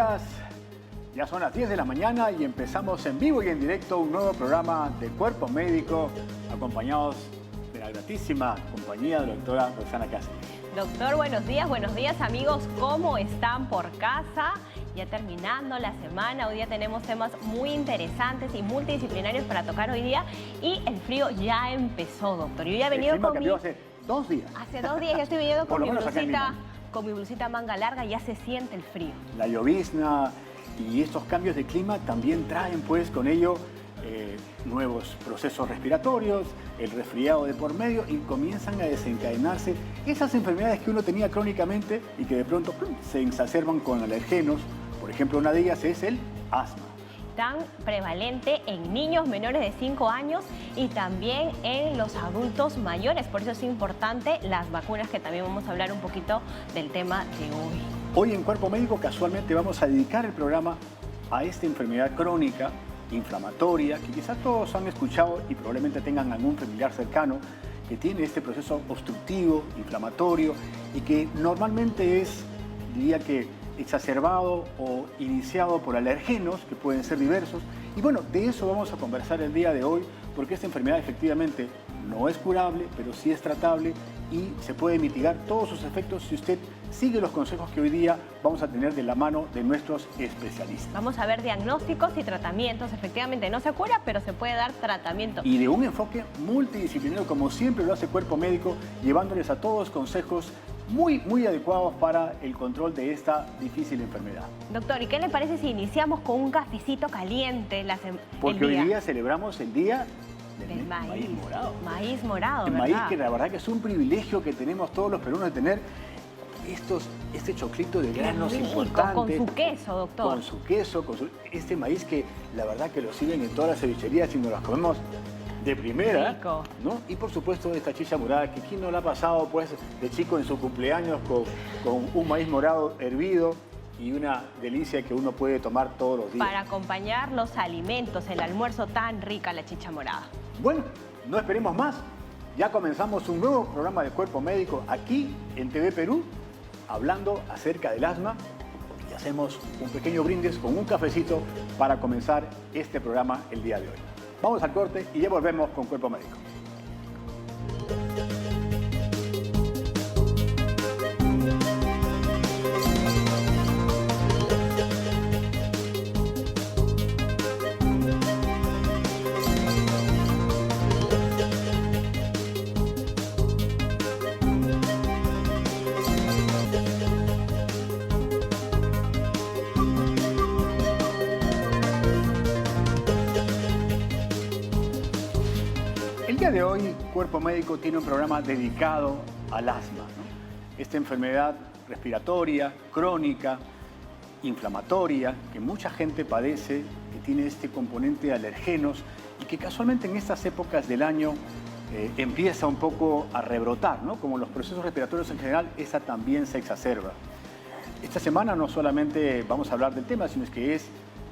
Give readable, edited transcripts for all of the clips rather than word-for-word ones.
días. Ya son las 10 de la mañana y empezamos en vivo y en directo un nuevo programa de Cuerpo Médico, acompañados de la gratísima compañía de la doctora Roxana Cáceres. Doctor, buenos días amigos, ¿cómo están por casa? Ya terminando la semana, hoy día tenemos temas muy interesantes y multidisciplinarios para tocar hoy día y el frío ya empezó, doctor. Yo ya he venido con cambió hace 2 días. Hace 2 días ya estoy viniendo Por lo menos con mi blusita manga larga, ya se siente el frío. La llovizna y estos cambios de clima también traen pues con ello nuevos procesos respiratorios, el resfriado de por medio y comienzan a desencadenarse esas enfermedades que uno tenía crónicamente y que de pronto se exacerban con alergenos. Por ejemplo, una de ellas es el asma. Tan prevalente en niños menores de 5 años y también en los adultos mayores. Por eso es importante las vacunas, que también vamos a hablar un poquito del tema de hoy. Hoy en Cuerpo Médico casualmente vamos a dedicar el programa a esta enfermedad crónica, inflamatoria, que quizás todos han escuchado y probablemente tengan algún familiar cercano que tiene este proceso obstructivo, inflamatorio y que normalmente es, diría que, exacerbado o iniciado por alergenos que pueden ser diversos. Y bueno, de eso vamos a conversar el día de hoy, porque esta enfermedad efectivamente no es curable, pero sí es tratable y se puede mitigar todos sus efectos si usted sigue los consejos que hoy día vamos a tener de la mano de nuestros especialistas. Vamos a ver diagnósticos y tratamientos. Efectivamente no se cura, pero se puede dar tratamiento. Y de un enfoque multidisciplinario, como siempre lo hace Cuerpo Médico, llevándoles a todos consejos muy adecuados para el control de esta difícil enfermedad. Doctor, ¿y qué le parece si iniciamos con un cafecito caliente? Porque hoy día celebramos el día del maíz morado. Maíz morado, el ¿verdad? Maíz, que la verdad que es un privilegio que tenemos todos los peruanos de tener este choclito de granos importante. Con su queso, doctor. Con su queso, este maíz que la verdad que lo sirven en todas las cevicherías y nos las comemos de primera, rico, ¿no? Y por supuesto esta chicha morada, que quién no la ha pasado pues de chico en su cumpleaños con un maíz morado hervido y una delicia que uno puede tomar todos los días. Para acompañar los alimentos, el almuerzo tan rica, la chicha morada. Bueno, no esperemos más. Ya comenzamos un nuevo programa de Cuerpo Médico aquí en TV Perú, hablando acerca del asma, y hacemos un pequeño brindis con un cafecito para comenzar este programa el día de hoy. Vamos al corte y ya volvemos con Cuerpo Médico. El día de hoy, Cuerpo Médico tiene un programa dedicado al asma, ¿no? Esta enfermedad respiratoria, crónica, inflamatoria, que mucha gente padece, que tiene este componente de alergenos y que casualmente en estas épocas del año empieza un poco a rebrotar, ¿no? Como los procesos respiratorios en general, esa también se exacerba. Esta semana no solamente vamos a hablar del tema, sino que es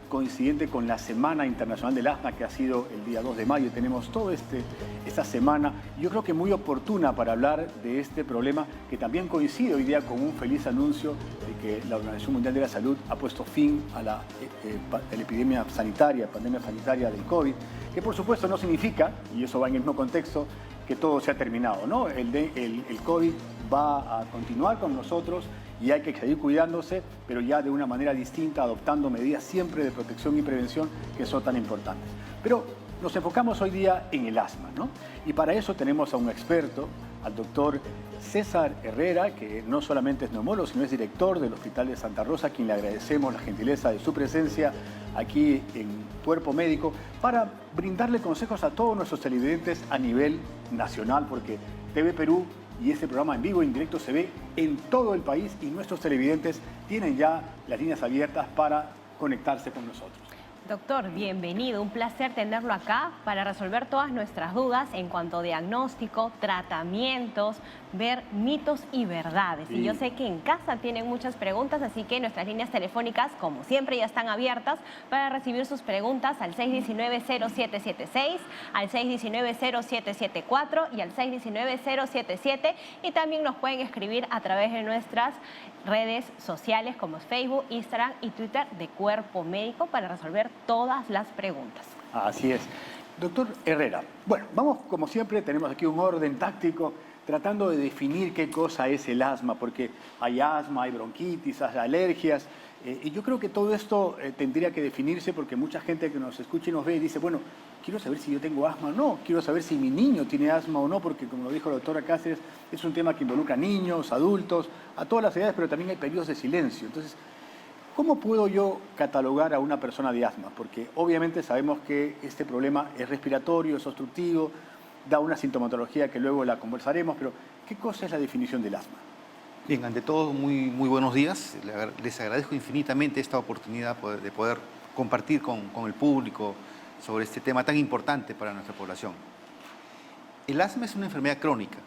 coincidente con la Semana Internacional del Asma, que ha sido el día 2 de mayo. Tenemos toda esta semana, yo creo que muy oportuna para hablar de este problema, que también coincide hoy día con un feliz anuncio de que la Organización Mundial de la Salud ha puesto fin a la pandemia sanitaria del COVID, que por supuesto no significa, y eso va en el mismo contexto, que todo se ha terminado, ¿no? El COVID va a continuar con nosotros y hay que seguir cuidándose, pero ya de una manera distinta, adoptando medidas siempre de protección y prevención que son tan importantes. Pero nos enfocamos hoy día en el asma, ¿no? Y para eso tenemos a un experto, al doctor César Herrera, que no solamente es neumólogo, sino es director del Hospital de Santa Rosa, a quien le agradecemos la gentileza de su presencia aquí en Cuerpo Médico, para brindarle consejos a todos nuestros televidentes a nivel nacional, porque TV Perú y este programa en vivo e indirecto se ve en todo el país y nuestros televidentes tienen ya las líneas abiertas para conectarse con nosotros. Doctor, bienvenido. Un placer tenerlo acá para resolver todas nuestras dudas en cuanto a diagnóstico, tratamientos, ver mitos y verdades. Sí. Y yo sé que en casa tienen muchas preguntas, así que nuestras líneas telefónicas, como siempre, ya están abiertas para recibir sus preguntas al 619-0776, al 619-0774 y al 619-077. Y también nos pueden escribir a través de nuestras redes sociales como Facebook, Instagram y Twitter de Cuerpo Médico para resolver todas las preguntas. Así es. Doctor Herrera, bueno, vamos como siempre, tenemos aquí un orden táctico tratando de definir qué cosa es el asma, porque hay asma, hay bronquitis, hay alergias, y yo creo que todo esto tendría que definirse porque mucha gente que nos escucha y nos ve dice, bueno, quiero saber si yo tengo asma o no, quiero saber si mi niño tiene asma o no, porque como lo dijo la doctora Cáceres, es un tema que involucra a niños, adultos, a todas las edades, pero también hay periodos de silencio. Entonces, ¿cómo puedo yo catalogar a una persona de asma? Porque obviamente sabemos que este problema es respiratorio, es obstructivo, da una sintomatología que luego la conversaremos, pero ¿qué cosa es la definición del asma? Bien, ante todo, muy buenos días. Les agradezco infinitamente esta oportunidad de poder compartir con el público sobre este tema tan importante para nuestra población. El asma es una enfermedad crónica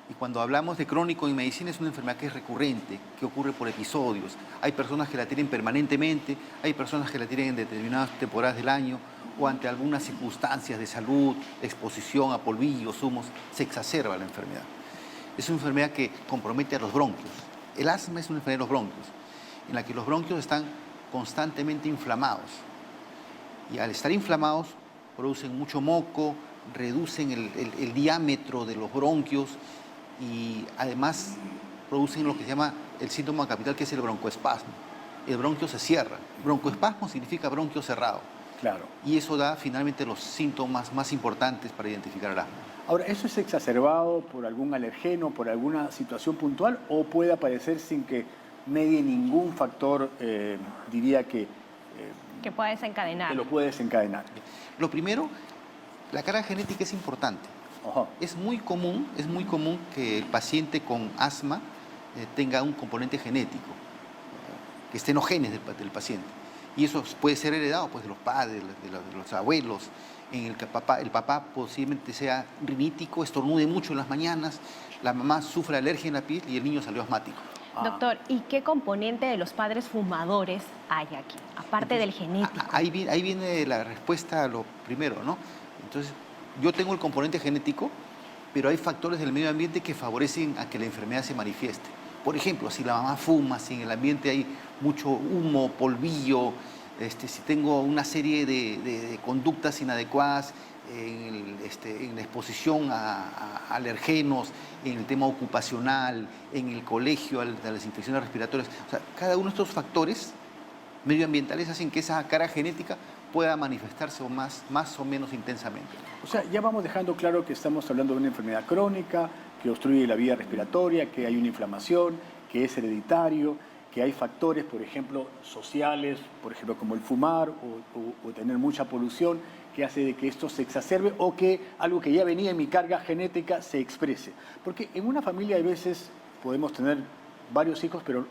y cuando hablamos de crónico en medicina es una enfermedad que es recurrente, que ocurre por episodios. Hay personas que la tienen permanentemente, hay personas que la tienen en determinadas temporadas del año o ante algunas circunstancias de salud, exposición a polvillos, humos, se exacerba la enfermedad. Es una enfermedad que compromete a los bronquios. El asma es una enfermedad de los bronquios, en la que los bronquios están constantemente inflamados. Y al estar inflamados, producen mucho moco, reducen el diámetro de los bronquios y además producen lo que se llama el síntoma capital, que es el broncoespasmo. El bronquio se cierra. Broncoespasmo significa bronquio cerrado. Claro. Y eso da finalmente los síntomas más importantes para identificar el asma. Ahora, ¿eso es exacerbado por algún alergeno, por alguna situación puntual o puede aparecer sin que medie ningún factor, diría que pueda desencadenar? que lo puede desencadenar? Lo primero, la carga genética es importante. Ajá. Es muy común que el paciente con asma tenga un componente genético, que esté en los genes del paciente. Y eso puede ser heredado pues, de los padres, de los abuelos, en el que el papá posiblemente sea rinítico, estornude mucho en las mañanas, la mamá sufre alergia en la piel y el niño salió asmático. Doctor, ¿y qué componente de los padres fumadores hay aquí, aparte del genético? Ahí viene la respuesta a lo primero, ¿no? Entonces, yo tengo el componente genético, pero hay factores del medio ambiente que favorecen a que la enfermedad se manifieste. Por ejemplo, si la mamá fuma, si en el ambiente hay mucho humo, polvillo, si tengo una serie de conductas inadecuadas en la exposición a alergenos, en el tema ocupacional, en el colegio, a las infecciones respiratorias. O sea, cada uno de estos factores medioambientales hacen que esa carga genética pueda manifestarse más o menos intensamente. O sea, ya vamos dejando claro que estamos hablando de una enfermedad crónica, que obstruye la vía respiratoria, que hay una inflamación, que es hereditario, que hay factores, por ejemplo, sociales, por ejemplo, como el fumar o tener mucha polución, que hace de que esto se exacerbe o que algo que ya venía en mi carga genética se exprese. Porque en una familia a veces podemos tener varios hijos, pero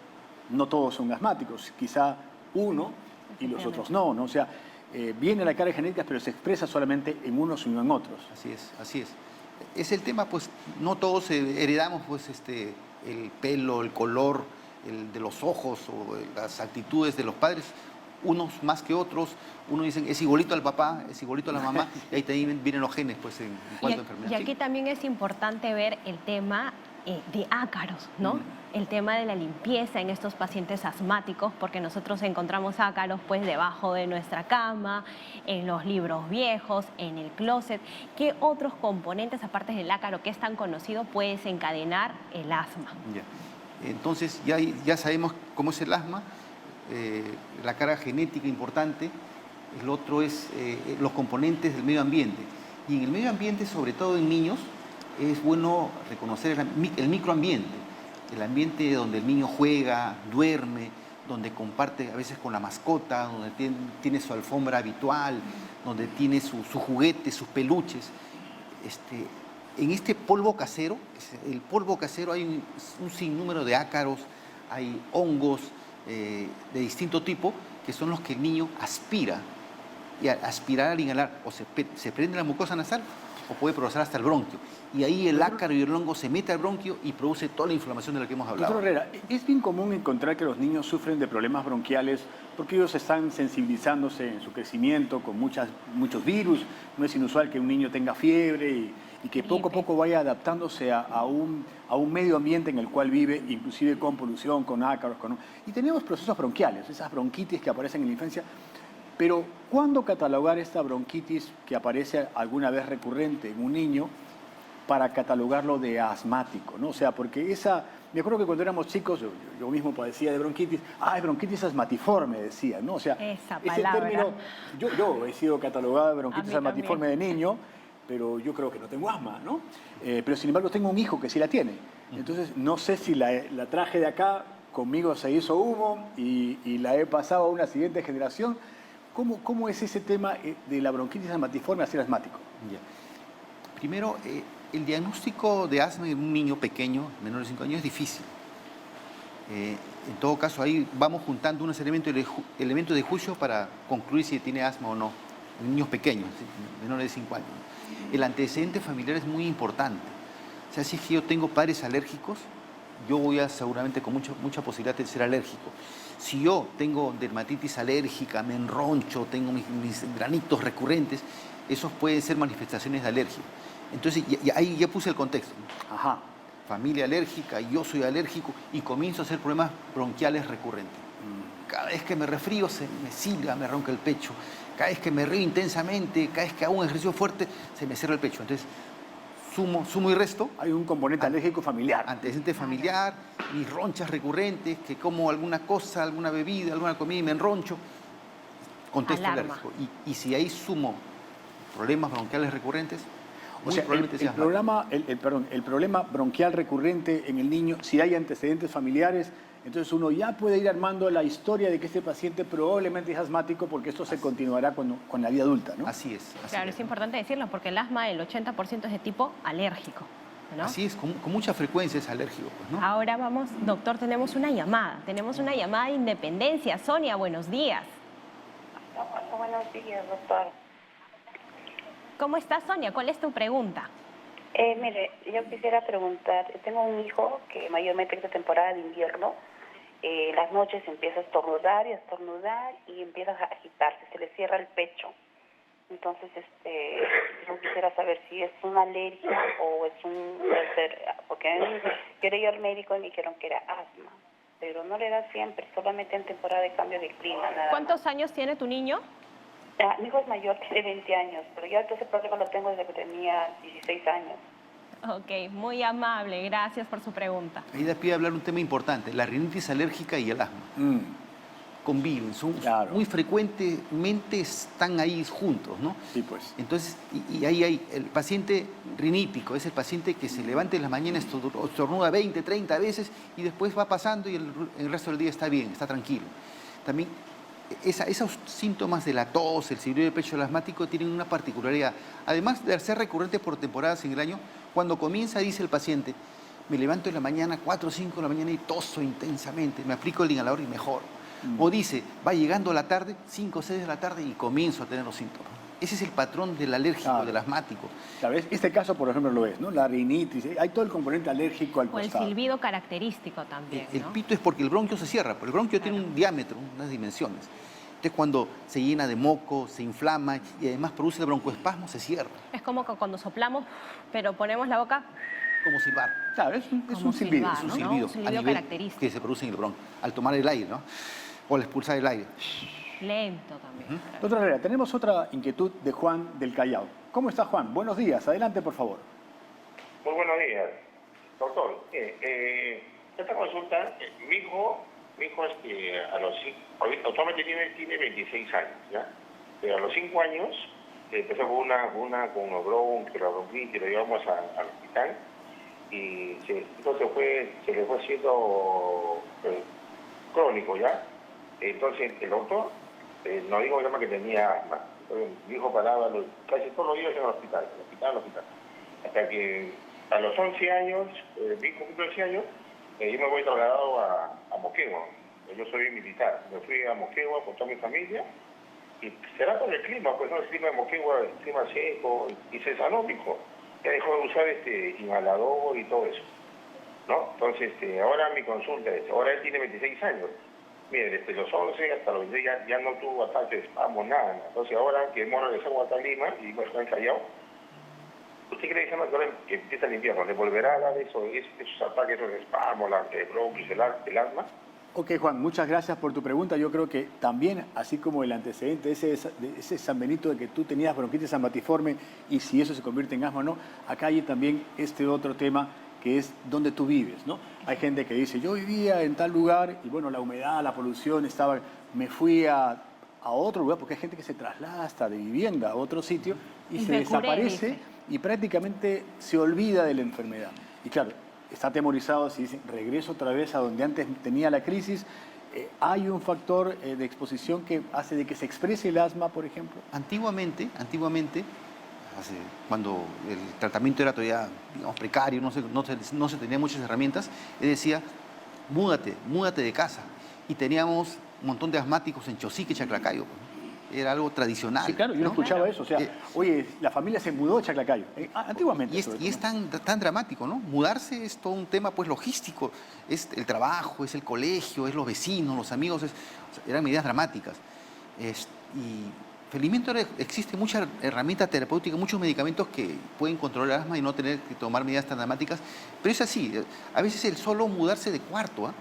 no todos son asmáticos, quizá uno y los otros no, ¿no? O sea, viene la carga genética, pero se expresa solamente en unos y no en otros. Así es, así es. Es el tema, pues, no todos heredamos, pues, el pelo, el color, de los ojos o las actitudes de los padres, unos más que otros. Uno dicen, es igualito al papá, es igualito a la mamá, y ahí también vienen los genes, pues, en cuanto a enfermedad. Y aquí también es importante ver el tema de ácaros, ¿no? El tema de la limpieza en estos pacientes asmáticos, porque nosotros encontramos ácaros pues debajo de nuestra cama, en los libros viejos, en el closet. ¿Qué otros componentes, aparte del ácaro, que es tan conocido, puede desencadenar el asma? Ya. Entonces, ya sabemos cómo es el asma, la carga genética importante. El otro es los componentes del medio ambiente. Y en el medio ambiente, sobre todo en niños, es bueno reconocer el microambiente, el ambiente donde el niño juega, duerme, donde comparte a veces con la mascota, donde tiene su alfombra habitual, donde tiene sus juguetes, sus peluches. En este polvo casero, el polvo casero hay un sinnúmero de ácaros, hay hongos de distinto tipo, que son los que el niño aspira y al aspirar, al inhalar, o se prende la mucosa nasal o puede progresar hasta el bronquio. Y ahí el ácaro y el hongo se mete al bronquio y produce toda la inflamación de la que hemos hablado. Doctor Herrera, es bien común encontrar que los niños sufren de problemas bronquiales porque ellos están sensibilizándose en su crecimiento con muchos virus. No es inusual que un niño tenga fiebre y que poco a poco vaya adaptándose a un medio ambiente en el cual vive, inclusive con polución, con ácaros. Y tenemos procesos bronquiales, esas bronquitis que aparecen en la infancia. Pero, ¿cuándo catalogar esta bronquitis que aparece alguna vez recurrente en un niño para catalogarlo de asmático, ¿no? O sea, porque me acuerdo que cuando éramos chicos, yo mismo padecía de bronquitis, bronquitis asmatiforme, decía, ¿no? O sea, esa ese palabra. término, yo he sido catalogado de bronquitis A mí asmatiforme de niño, pero yo creo que no tengo asma, ¿no? Pero sin embargo tengo un hijo que sí la tiene. Entonces, no sé si la traje de acá, conmigo se hizo humo y la he pasado a una siguiente generación. ¿Cómo es ese tema de la bronquitis asmatiforme a ser asmático? Ya. Primero, el diagnóstico de asma en un niño pequeño, menor de 5 años, es difícil. En todo caso, ahí vamos juntando unos elementos de juicio para concluir si tiene asma o no. En niños pequeños, menores de 5 años. El antecedente familiar es muy importante. O sea, si es que yo tengo padres alérgicos, yo voy a seguramente con mucha posibilidad de ser alérgico. Si yo tengo dermatitis alérgica, me enroncho, tengo mis granitos recurrentes, esos pueden ser manifestaciones de alergia. Entonces, ahí ya puse el contexto. Ajá. Familia alérgica, yo soy alérgico y comienzo a hacer problemas bronquiales recurrentes. Cada vez que me resfrío, se me silba, me ronca el pecho. Cada vez que me río intensamente, cada vez que hago un ejercicio fuerte, se me cierra el pecho. Entonces, sumo y resto. Hay un componente alérgico familiar. Antecedente familiar, mis ronchas recurrentes, que como alguna cosa, alguna bebida, alguna comida y me enroncho. Contexto alérgico. Y si ahí sumo problemas bronquiales recurrentes, o sea, el problema bronquial recurrente en el niño, si hay antecedentes familiares, entonces uno ya puede ir armando la historia de que este paciente probablemente es asmático porque esto se continuará con la vida adulta, ¿no? Así es. Claro, es importante decirlo porque el asma, el 80% es de tipo alérgico, ¿no? Así es, con mucha frecuencia es alérgico, pues, ¿no? Ahora vamos, doctor, tenemos una llamada de Independencia. Sonia, buenos días. Buenos días, doctor. ¿Cómo estás, Sonia? ¿Cuál es tu pregunta? Mire, yo quisiera preguntar, tengo un hijo que mayormente es temporada de invierno, las noches empieza a estornudar y empieza a agitarse, se le cierra el pecho. Entonces, yo quisiera saber si es una alergia o es porque yo le iba al médico y me dijeron que era asma, pero no le da siempre, solamente en temporada de cambio de clima. ¿Cuántos años tiene tu niño? Mi hijo es mayor, tiene 20 años, pero yo ese problema lo tengo desde que tenía 16 años. Ok, muy amable, gracias por su pregunta. Ahí le pido hablar un tema importante, la rinitis alérgica y el asma. Conviven, muy frecuentemente están ahí juntos, ¿no? Sí, pues. Entonces, y ahí hay el paciente rinítico, es el paciente que se levanta en la mañana, estornuda 20, 30 veces y después va pasando y el resto del día está bien, está tranquilo. También esos síntomas de la tos, el silbido del pecho, el asmático, tienen una particularidad. Además de ser recurrentes por temporadas en el año, cuando comienza, dice el paciente, me levanto en la mañana, 4 o 5 de la mañana y toso intensamente, me aplico el inhalador y mejoro. O dice, va llegando la tarde, 5 o 6 de la tarde y comienzo a tener los síntomas. Ese es el patrón del alérgico, del asmático. ¿Sabes? Este caso, por ejemplo, lo es, ¿no? La rinitis, hay todo el componente alérgico al costado. O el silbido característico también, El pito es porque el bronquio se cierra, porque el bronquio tiene un diámetro, unas dimensiones. Entonces, cuando se llena de moco, se inflama y además produce el broncoespasmo, se cierra. Es como que cuando soplamos, pero ponemos la boca... Como silbar. Claro, es un silbido. Silbar, Es un ¿no? silbido, Un silbido a nivel característico. que se produce en el bronquio, al tomar el aire, ¿no? O al expulsar el aire. Lento también. Doctor Herrera, tenemos otra inquietud de Juan del Callao. ¿Cómo está, Juan? Buenos días. Adelante, por favor. Muy buenos días. Doctor, esta consulta, mi hijo actualmente tiene 26 años, ¿ya? Pero a los 5 años empezó con la bronquitis, lo llevamos al hospital y entonces se le fue haciendo crónico, ¿ya? Entonces el doctor nos dijo que tenía asma. Entonces, mi hijo paraba casi todos los días en el hospital. Hasta que a los 11 años, mi hijo cumplió 11 años, yo me voy trasladado a Moquegua. Yo soy militar. Me fui a Moquegua con toda mi familia Y será por el clima, pues no, el clima de Moquegua, el clima seco, y se sanó, mijo. Ya dejó de usar inhalador y todo eso, ¿no? Entonces, ahora mi consulta es, ahora él tiene 26 años. Mire, desde los 11 hasta los 26 ya no tuvo ataques de espasmo, nada. Entonces ahora que hemos regresado a Lima y hemos estado en Callao, ¿usted cree que ahora que empieza el invierno, le volverá a dar esos ataques, esos espasmos, la bronquitis, el asma? Ok, Juan, muchas gracias por tu pregunta. Yo creo que también, así como el antecedente de ese San Benito de que tú tenías bronquitis ambatiforme y si eso se convierte en asma o no, acá hay también este otro tema que es donde tú vives, ¿no? Hay gente que dice, yo vivía en tal lugar y bueno, la humedad, la polución estaba, me fui a otro lugar, porque hay gente que se traslada hasta de vivienda a otro sitio y se desaparece, dice, y prácticamente se olvida de la enfermedad. Y claro, está atemorizado si dicen, regreso otra vez a donde antes tenía la crisis. ¿Hay un factor de exposición que hace de que se exprese el asma, por ejemplo? Antiguamente, cuando el tratamiento era todavía, digamos, precario, no se tenían muchas herramientas, él decía, múdate de casa. Y teníamos un montón de asmáticos en Chosique y Chaclacayo. Era algo tradicional. Sí, claro, yo no escuchaba eso. O sea, oye, la familia se mudó de Chaclacayo. Antiguamente. Y es tan dramático, ¿no? Mudarse es todo un tema, pues, logístico. Es el trabajo, es el colegio, es los vecinos, los amigos. Eran medidas dramáticas. Y felizmente ahora existe mucha herramienta terapéutica, muchos medicamentos que pueden controlar el asma y no tener que tomar medidas tan dramáticas. Pero es así. A veces el solo mudarse de cuarto,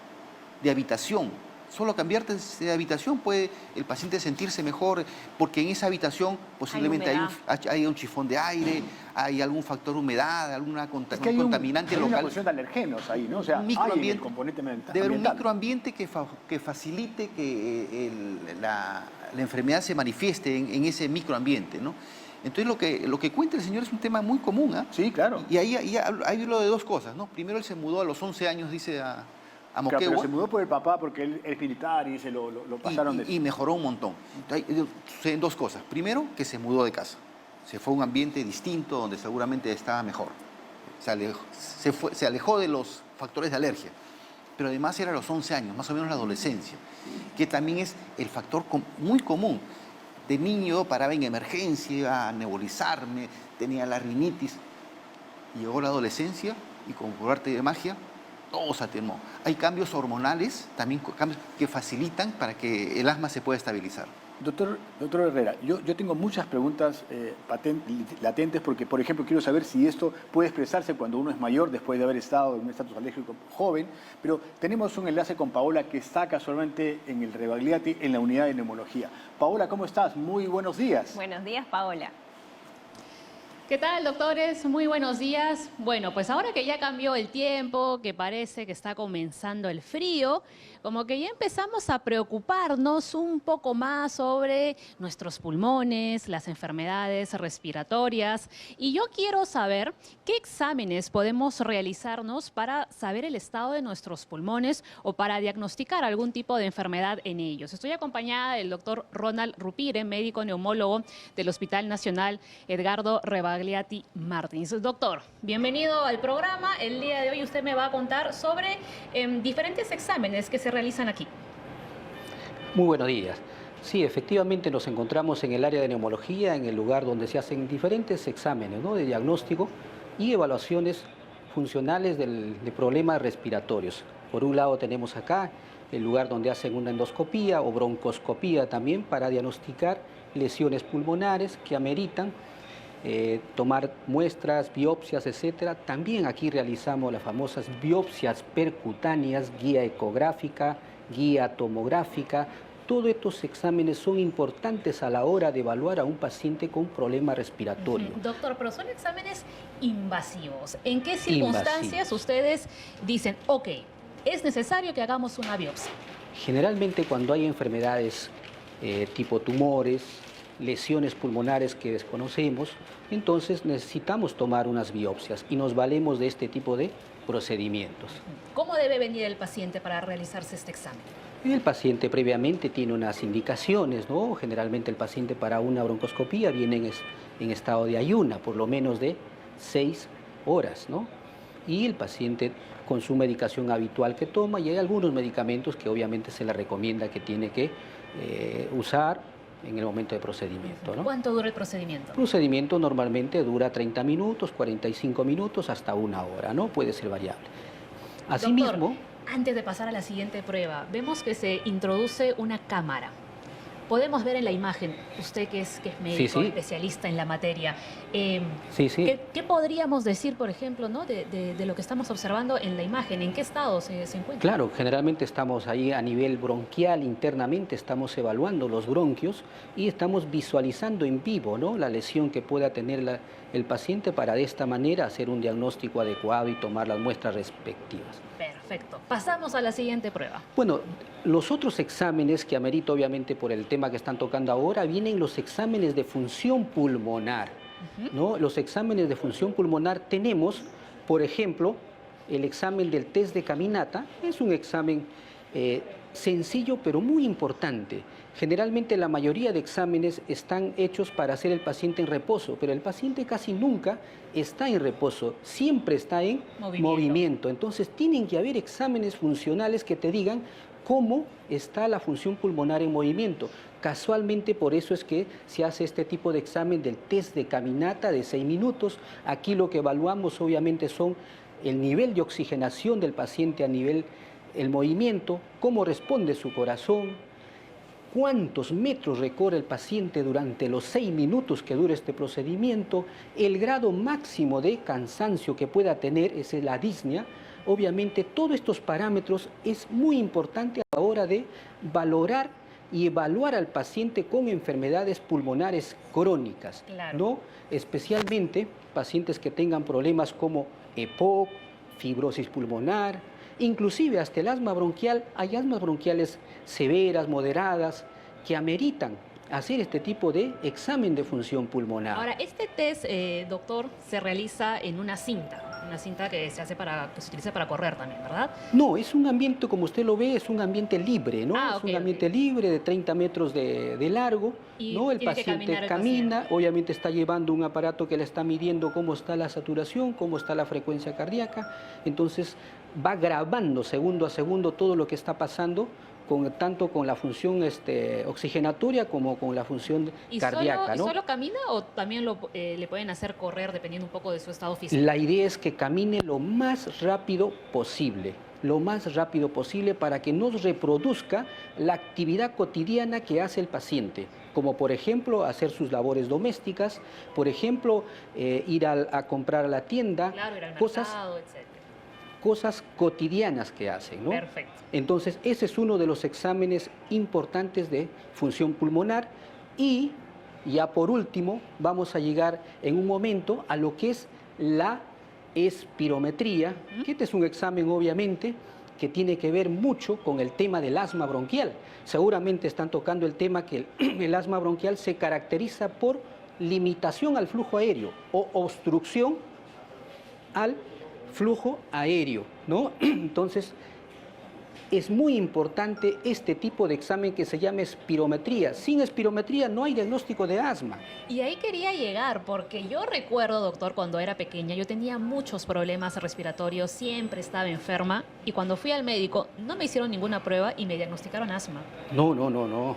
de habitación, solo cambiarte de habitación puede el paciente sentirse mejor, porque en esa habitación posiblemente hay un chifón de aire, hay algún factor humedad, alguna contaminante local. Hay una cuestión de alergenos ahí, ¿no? O sea, hay el componente ambiental. Debe haber un microambiente que facilite que la enfermedad se manifieste en ese microambiente, ¿no? Entonces lo que cuenta el señor es un tema muy común, ¿eh? Sí, claro. Y ahí hablo de dos cosas, ¿no? Primero, él se mudó a los 11 años, dice, a Moquegua. Claro, pero se mudó por el papá porque él es militar y se lo pasaron de eso. Y mejoró un montón. Entonces, suceden dos cosas. Primero, que se mudó de casa. Se fue a un ambiente distinto donde seguramente estaba mejor. Se alejó de los factores de alergia. Pero además era a los 11 años, más o menos la adolescencia, que también es el factor muy común. De niño paraba en emergencia, iba a nebulizarme, tenía la rinitis. Llegó la adolescencia y con por arte de magia, todo se atenuó. Hay cambios hormonales, también cambios que facilitan para que el asma se pueda estabilizar. Doctor Herrera, yo tengo muchas preguntas latentes porque, por ejemplo, quiero saber si esto puede expresarse cuando uno es mayor después de haber estado en un estatus alérgico joven, pero tenemos un enlace con Paola que está casualmente en el Rebagliati en la unidad de neumología. Paola, ¿cómo estás? Muy buenos días. Buenos días, Paola. ¿Qué tal, doctores? Muy buenos días. Bueno, pues ahora que ya cambió el tiempo, que parece que está comenzando el frío, como que ya empezamos a preocuparnos un poco más sobre nuestros pulmones, las enfermedades respiratorias. Y yo quiero saber qué exámenes podemos realizarnos para saber el estado de nuestros pulmones o para diagnosticar algún tipo de enfermedad en ellos. Estoy acompañada del doctor Ronald Rupire, médico neumólogo del Hospital Nacional Edgardo Rebagliati Martins. Doctor, bienvenido al programa. El día de hoy usted me va a contar sobre diferentes exámenes que se realizan aquí. Muy buenos días. Sí, efectivamente nos encontramos en el área de neumología, en el lugar donde se hacen diferentes exámenes, ¿no?, de diagnóstico y evaluaciones funcionales de problemas respiratorios. Por un lado tenemos acá el lugar donde hacen una endoscopía o broncoscopía también para diagnosticar lesiones pulmonares que ameritan tomar muestras, biopsias, etcétera. También aquí realizamos las famosas biopsias percutáneas, guía ecográfica, guía tomográfica. Todos estos exámenes son importantes a la hora de evaluar a un paciente con problema respiratorio. Doctor, pero son exámenes invasivos. ¿En qué circunstancias ustedes dicen, ok, es necesario que hagamos una biopsia? Generalmente cuando hay enfermedades tipo tumores, lesiones pulmonares que desconocemos, entonces necesitamos tomar unas biopsias y nos valemos de este tipo de procedimientos. ¿Cómo debe venir el paciente para realizarse este examen? El paciente previamente tiene unas indicaciones, ¿no? Generalmente el paciente para una broncoscopía viene en estado de ayuna, por lo menos de 6 horas, ¿no? Y el paciente con su medicación habitual que toma, y hay algunos medicamentos que obviamente se le recomienda que tiene que usar en el momento de procedimiento, ¿no? ¿Cuánto dura el procedimiento? El procedimiento normalmente dura 30 minutos, 45 minutos, hasta 1 hora, ¿no? Puede ser variable. Asimismo, Doctor, antes de pasar a la siguiente prueba, vemos que se introduce una cámara. Podemos ver en la imagen, usted que es médico, sí. especialista en la materia, sí. ¿qué podríamos decir, por ejemplo, ¿no? de lo que estamos observando en la imagen? ¿En qué estado se encuentra? Claro, generalmente estamos ahí a nivel bronquial, internamente estamos evaluando los bronquios y estamos visualizando en vivo, ¿no?, la lesión que pueda tener el paciente para de esta manera hacer un diagnóstico adecuado y tomar las muestras respectivas. Perfecto. Pasamos a la siguiente prueba. Bueno, los otros exámenes que amerito obviamente por el tema que están tocando ahora, vienen los exámenes de función pulmonar, ¿no? Los exámenes de función pulmonar tenemos, por ejemplo, el examen del test de caminata. Es un examen sencillo pero muy importante. Generalmente la mayoría de exámenes están hechos para hacer el paciente en reposo, pero el paciente casi nunca está en reposo, siempre está en movimiento. Entonces tienen que haber exámenes funcionales que te digan cómo está la función pulmonar en movimiento. Casualmente por eso es que se hace este tipo de examen del test de caminata de 6 minutos. Aquí lo que evaluamos obviamente son el nivel de oxigenación del paciente a nivel el movimiento, cómo responde su corazón, cuántos metros recorre el paciente durante los 6 minutos que dura este procedimiento, el grado máximo de cansancio que pueda tener, es la disnea. Obviamente todos estos parámetros es muy importante a la hora de valorar y evaluar al paciente con enfermedades pulmonares crónicas, claro, ¿no? Especialmente pacientes que tengan problemas como EPOC, fibrosis pulmonar, inclusive hasta el asma bronquial. Hay asmas bronquiales severas, moderadas, que ameritan hacer este tipo de examen de función pulmonar. Ahora, este test, doctor, se realiza en una cinta que se utiliza para correr también, ¿verdad? No, es un ambiente, como usted lo ve, es un ambiente libre, ¿no? Es un ambiente libre de 30 metros de largo, ¿no? El paciente camina, obviamente está llevando un aparato que le está midiendo cómo está la saturación, cómo está la frecuencia cardíaca, entonces va grabando segundo a segundo todo lo que está pasando, tanto con la función oxigenatoria como con la función cardíaca, ¿no? ¿Y solo camina o también le pueden hacer correr dependiendo un poco de su estado físico? La idea es que camine lo más rápido posible para que no reproduzca la actividad cotidiana que hace el paciente, como por ejemplo hacer sus labores domésticas, por ejemplo ir a comprar a la tienda, claro, ir al mercado, etc. Cosas cotidianas que hacen, ¿no? Perfecto. Entonces, ese es uno de los exámenes importantes de función pulmonar. Y ya por último, vamos a llegar en un momento a lo que es la espirometría, que este es un examen obviamente que tiene que ver mucho con el tema del asma bronquial. Seguramente están tocando el tema que el asma bronquial se caracteriza por limitación al flujo aéreo o obstrucción al flujo aéreo, ¿no? Entonces, es muy importante este tipo de examen que se llama espirometría. Sin espirometría no hay diagnóstico de asma. Y ahí quería llegar, porque yo recuerdo, doctor, cuando era pequeña, yo tenía muchos problemas respiratorios, siempre estaba enferma, y cuando fui al médico no me hicieron ninguna prueba y me diagnosticaron asma. No.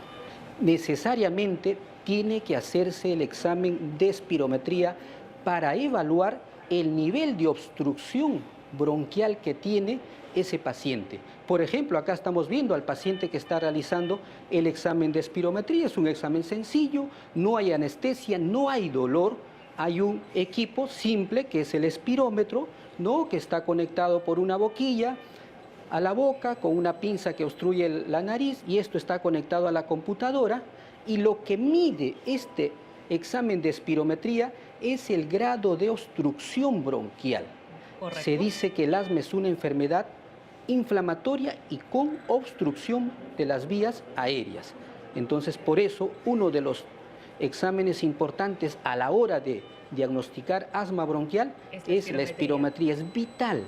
Necesariamente tiene que hacerse el examen de espirometría para evaluar el nivel de obstrucción bronquial que tiene ese paciente. Por ejemplo, acá estamos viendo al paciente que está realizando el examen de espirometría. Es un examen sencillo, no hay anestesia, no hay dolor. Hay un equipo simple que es el espirómetro, ¿no?, que está conectado por una boquilla a la boca con una pinza que obstruye la nariz, y esto está conectado a la computadora, y lo que mide este examen de espirometría es el grado de obstrucción bronquial. Correcto. Se dice que el asma es una enfermedad inflamatoria y con obstrucción de las vías aéreas. Entonces, por eso, uno de los exámenes importantes a la hora de diagnosticar asma bronquial es la espirometría. Es vital,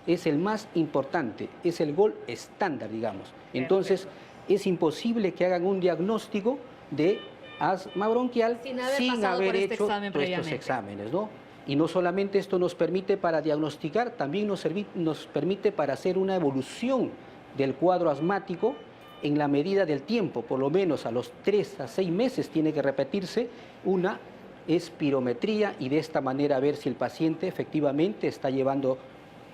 es el más importante, es el gold estándar, digamos. Entonces, es imposible que hagan un diagnóstico de asma bronquial sin haber hecho estos exámenes, ¿no? Y no solamente esto nos permite para diagnosticar, también nos permite para hacer una evolución del cuadro asmático en la medida del tiempo, por lo menos a los 3 a 6 meses tiene que repetirse una espirometría y de esta manera ver si el paciente efectivamente está llevando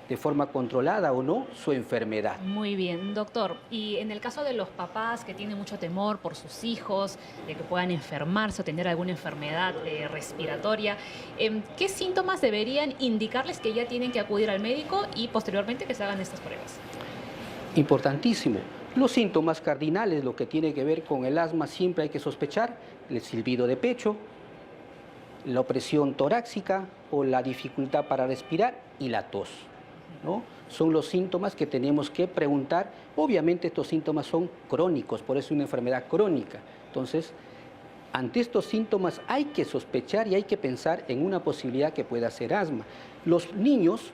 de forma controlada o no su enfermedad. Muy bien, doctor. Y en el caso de los papás que tienen mucho temor por sus hijos, de que puedan enfermarse o tener alguna enfermedad respiratoria, ¿qué síntomas deberían indicarles que ya tienen que acudir al médico y posteriormente que se hagan estas pruebas? Importantísimo. Los síntomas cardinales, lo que tiene que ver con el asma, siempre hay que sospechar el silbido de pecho, la opresión torácica o la dificultad para respirar y la tos, ¿no? Son los síntomas que tenemos que preguntar. Obviamente estos síntomas son crónicos, por eso es una enfermedad crónica. Entonces, ante estos síntomas hay que sospechar y hay que pensar en una posibilidad que pueda ser asma. Los niños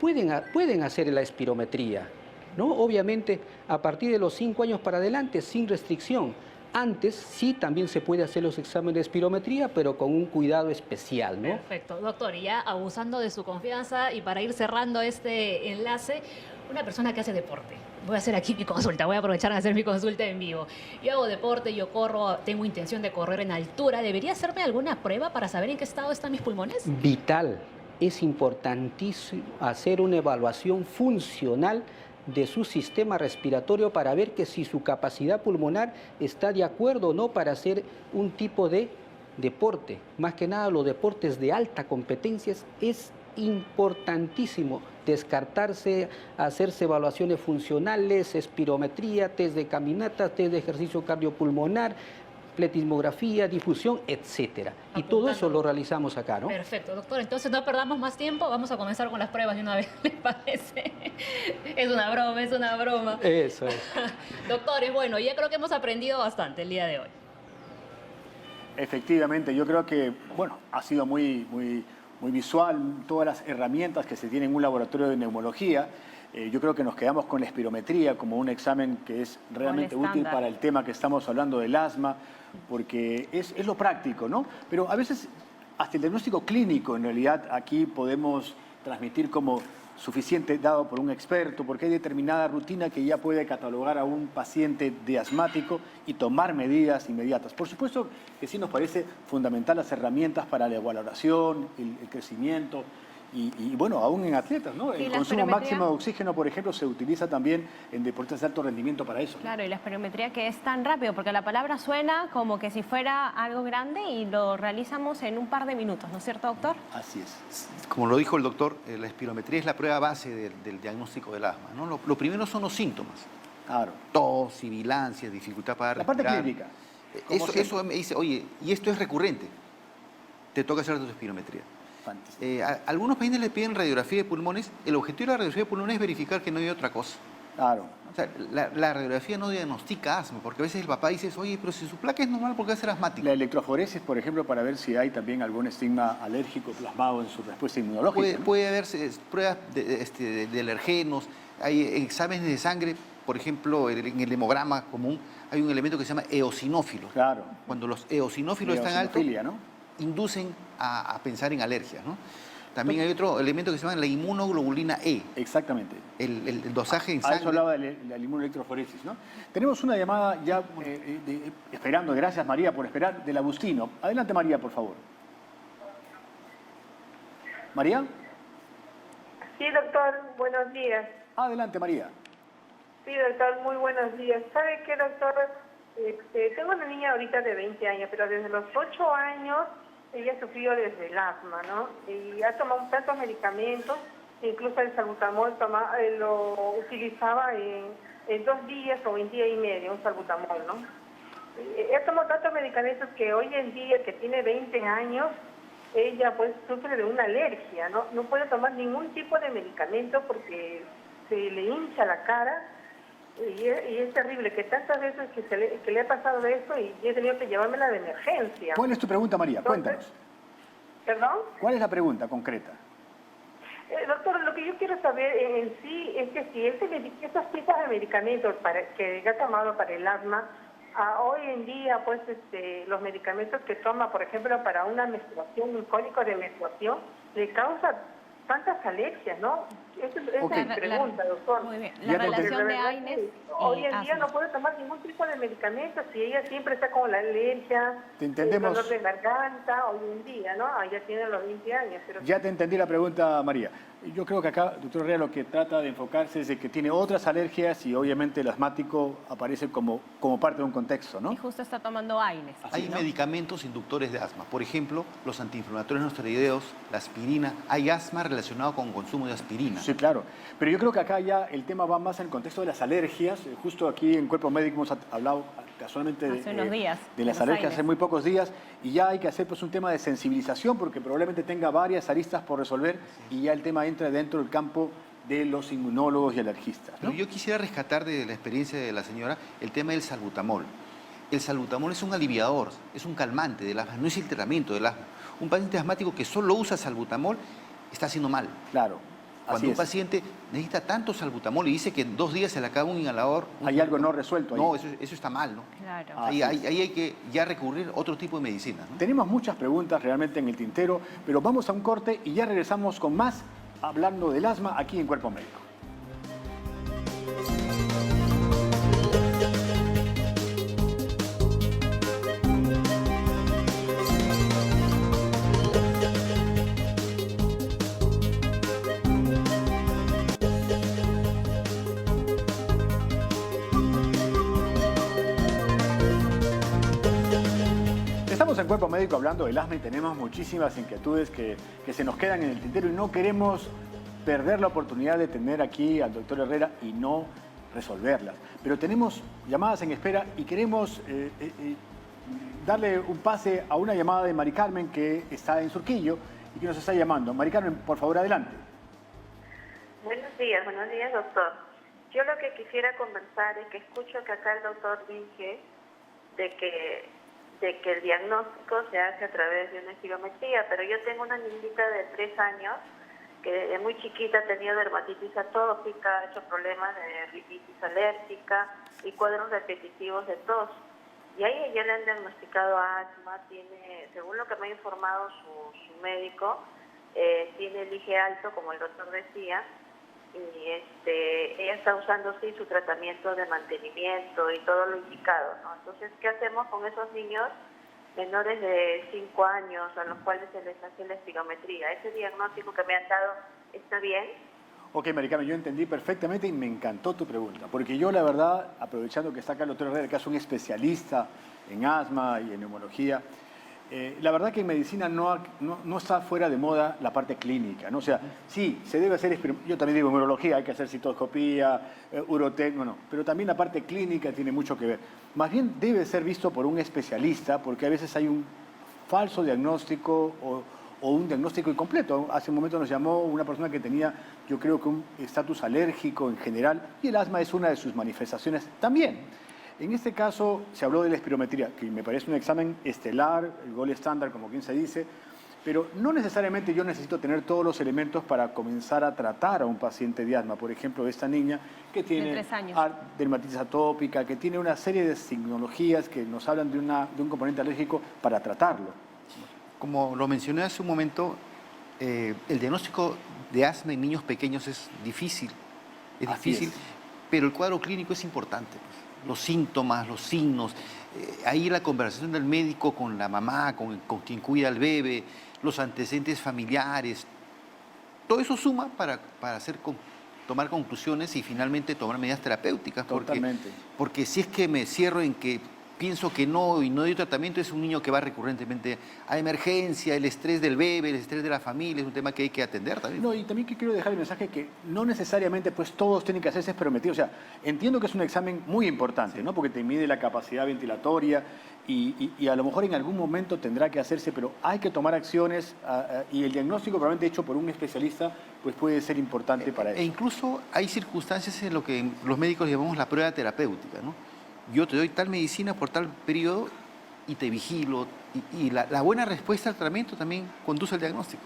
pueden hacer la espirometría, ¿no? Obviamente a partir de los 5 años para adelante sin restricción. Antes sí también se puede hacer los exámenes de espirometría, pero con un cuidado especial, ¿no? Perfecto. Doctor, y ya abusando de su confianza y para ir cerrando este enlace, una persona que hace deporte. Voy a hacer aquí mi consulta, voy a aprovechar de hacer mi consulta en vivo. Yo hago deporte, yo corro, tengo intención de correr en altura. ¿Debería hacerme alguna prueba para saber en qué estado están mis pulmones? Vital. Es importantísimo hacer una evaluación funcional de su sistema respiratorio para ver que si su capacidad pulmonar está de acuerdo o no para hacer un tipo de deporte. Más que nada los deportes de alta competencia es importantísimo descartarse, hacerse evaluaciones funcionales, espirometría, test de caminata, test de ejercicio cardiopulmonar, pletismografía, difusión, etcétera. Y todo eso lo realizamos acá, ¿no? Perfecto, doctor. Entonces no perdamos más tiempo, vamos a comenzar con las pruebas de una vez, ¿les parece? Es una broma, es una broma. Eso es. Doctores, bueno, ya creo que hemos aprendido bastante el día de hoy. Efectivamente, yo creo que, bueno, ha sido muy visual todas las herramientas que se tienen en un laboratorio de neumología. Yo creo que nos quedamos con la espirometría como un examen que es realmente útil para el tema que estamos hablando del asma, porque es lo práctico, ¿no? Pero a veces hasta el diagnóstico clínico, en realidad, aquí podemos transmitir como suficiente dado por un experto, porque hay determinada rutina que ya puede catalogar a un paciente de asmático y tomar medidas inmediatas. Por supuesto que sí nos parece fundamental las herramientas para la valoración, el crecimiento, y bueno, aún en atletas, ¿no? El consumo máximo de oxígeno, por ejemplo, se utiliza también en deportes de alto rendimiento para eso, ¿no? Claro, y la espirometría que es tan rápido, porque la palabra suena como que si fuera algo grande y lo realizamos en un par de minutos, ¿no es cierto, doctor? Así es. Como lo dijo el doctor, la espirometría es la prueba base del diagnóstico del asma, ¿no? Lo primero son los síntomas. Claro. Tos, sibilancias, dificultad para respirar. La parte clínica. Eso me dice, oye, y esto es recurrente, te toca hacer tu espirometría. Algunos pacientes le piden radiografía de pulmones. El objetivo de la radiografía de pulmones es verificar que no hay otra cosa. Claro. O sea, la radiografía no diagnostica asma, porque a veces el papá dice, oye, pero si su placa es normal, ¿por qué va a ser asmático? La electroforesis, por ejemplo, para ver si hay también algún estigma alérgico plasmado en su respuesta inmunológica. Puede haberse pruebas de alergenos, hay exámenes de sangre, por ejemplo, en el hemograma común hay un elemento que se llama eosinófilo. Claro. Cuando los eosinófilos están altos, ¿no? Inducen a pensar en alergias, ¿no? También hay otro elemento que se llama la inmunoglobulina E. Exactamente. El dosaje en sangre. A eso hablaba de la inmunoelectroforesis, ¿no? Tenemos una llamada ya esperando. Gracias, María, por esperar, del Agustino. Adelante, María, por favor. ¿María? Sí, doctor, buenos días. Adelante, María. Sí, doctor, muy buenos días. ¿Sabe qué, doctor? Tengo una niña ahorita de 20 años, pero desde los 8 años ella sufrió desde el asma, ¿no? Y ha tomado tantos medicamentos, incluso el salbutamol lo utilizaba en 2 días o en día y medio, un salbutamol, ¿no? Ha tomado tantos medicamentos que hoy en día, que tiene 20 años, ella pues sufre de una alergia, ¿no? No puede tomar ningún tipo de medicamento porque se le hincha la cara. Y es terrible que tantas veces que le ha pasado esto y he tenido que llevármela de emergencia. ¿Cuál es tu pregunta, María? Cuéntanos. ¿Perdón? ¿Cuál es la pregunta concreta? Doctor, lo que yo quiero saber en sí es que si estos tipos de medicamentos que ha tomado para el asma, hoy en día, pues los medicamentos que toma, por ejemplo, para una menstruación, un cólico de menstruación, le causa tantas alergias, ¿no? Esa es mi pregunta, doctor. Muy bien. Ya La te relación de verdad AINES que y hoy en día asma. no puede tomar ningún tipo de medicamentos si ella siempre está con la alergia, Te el entendemos. dolor de garganta, hoy en día, ¿no? Ella tiene los 20 años. Pero Ya te entendí la pregunta, María. Yo creo que acá, doctor Herrera, lo que trata de enfocarse es de que tiene otras alergias y obviamente el asmático aparece como parte de un contexto, ¿no? Y justo está tomando AINES. Hay medicamentos inductores de asma. Por ejemplo, los antiinflamatorios no esteroideos, la aspirina. Hay asma relacionado con consumo de aspirina. Sí, claro. Pero yo creo que acá ya el tema va más en el contexto de las alergias. Justo aquí en Cuerpo Médico hemos hablado casualmente Hace unos días, de las los alergias AINES. hace muy pocos días y ya hay que hacer pues un tema de sensibilización porque probablemente tenga varias aristas por resolver y ya el tema entra dentro del campo de los inmunólogos y alergistas, ¿no? Pero yo quisiera rescatar de la experiencia de la señora el tema del salbutamol. El salbutamol es un aliviador, es un calmante del asma, no es el tratamiento del asma. Un paciente asmático que solo usa salbutamol está haciendo mal. Claro. Cuando Así un es. paciente necesita tanto salbutamol y dice que en 2 días se le acaba un inhalador... Hay algo no resuelto ahí. No, eso está mal, ¿no? Claro. Ahí hay que ya recurrir a otro tipo de medicina, ¿no? Tenemos muchas preguntas realmente en el tintero, pero vamos a un corte y ya regresamos con más hablando del asma aquí en Cuerpo Médico. Estamos en Cuerpo Médico hablando del asma y tenemos muchísimas inquietudes que se nos quedan en el tintero y no queremos perder la oportunidad de tener aquí al doctor Herrera y no resolverlas. Pero tenemos llamadas en espera y queremos darle un pase a una llamada de Mari Carmen que está en Surquillo y que nos está llamando. Mari Carmen, por favor, adelante. Buenos días, doctor. Yo lo que quisiera conversar es que escucho que acá el doctor dice de que el diagnóstico se hace a través de una espirometría, pero yo tengo una niñita de 3 años que de muy chiquita ha tenido dermatitis atópica, ha hecho problemas de rinitis alérgica y cuadros repetitivos de tos. Y ahí ya le han diagnosticado asma, tiene, según lo que me ha informado su médico, tiene el IgE alto, como el doctor decía, y ella está usando sí su tratamiento de mantenimiento y todo lo indicado, ¿no? Entonces, ¿qué hacemos con esos niños menores de 5 años a los cuales se les hace la espirometría? ¿Ese diagnóstico que me han dado está bien? Ok, Mari Carmen, yo entendí perfectamente y me encantó tu pregunta, porque yo la verdad, aprovechando que está acá el doctor Herrera, que es un especialista en asma y en neumología, la verdad que en medicina no está fuera de moda la parte clínica, ¿no? O sea, sí, se debe hacer, yo también digo en urología, hay que hacer citoscopía, urotec, bueno, pero también la parte clínica tiene mucho que ver. Más bien debe ser visto por un especialista, porque a veces hay un falso diagnóstico o un diagnóstico incompleto. Hace un momento nos llamó una persona que tenía, yo creo que un estatus alérgico en general, y el asma es una de sus manifestaciones también. En este caso se habló de la espirometría, que me parece un examen estelar, el gold estándar, como quien se dice, pero no necesariamente yo necesito tener todos los elementos para comenzar a tratar a un paciente de asma. Por ejemplo, esta niña que tiene 3 años. dermatitis atópica, que tiene una serie de signologías que nos hablan de un componente alérgico para tratarlo. Como lo mencioné hace un momento, el diagnóstico de asma en niños pequeños es difícil. Es Así difícil, es. pero el cuadro clínico es importante. Pues. Los síntomas, los signos, ahí la conversación del médico con la mamá, con quien cuida al bebé, los antecedentes familiares, todo eso suma para tomar conclusiones y finalmente tomar medidas terapéuticas. Totalmente. Porque si es que me cierro en que pienso que no y no doy tratamiento, es un niño que va recurrentemente a emergencia, el estrés del bebé, el estrés de la familia, es un tema que hay que atender también. No, y también que quiero dejar el mensaje que no necesariamente pues todos tienen que hacerse espirometría. O sea, entiendo que es un examen muy importante, ¿no? Porque te mide la capacidad ventilatoria y a lo mejor en algún momento tendrá que hacerse, pero hay que tomar acciones y el diagnóstico probablemente hecho por un especialista pues puede ser importante para eso. E incluso hay circunstancias en lo que los médicos llamamos la prueba terapéutica, ¿no? Yo te doy tal medicina por tal periodo y te vigilo. Y la buena respuesta al tratamiento también conduce al diagnóstico.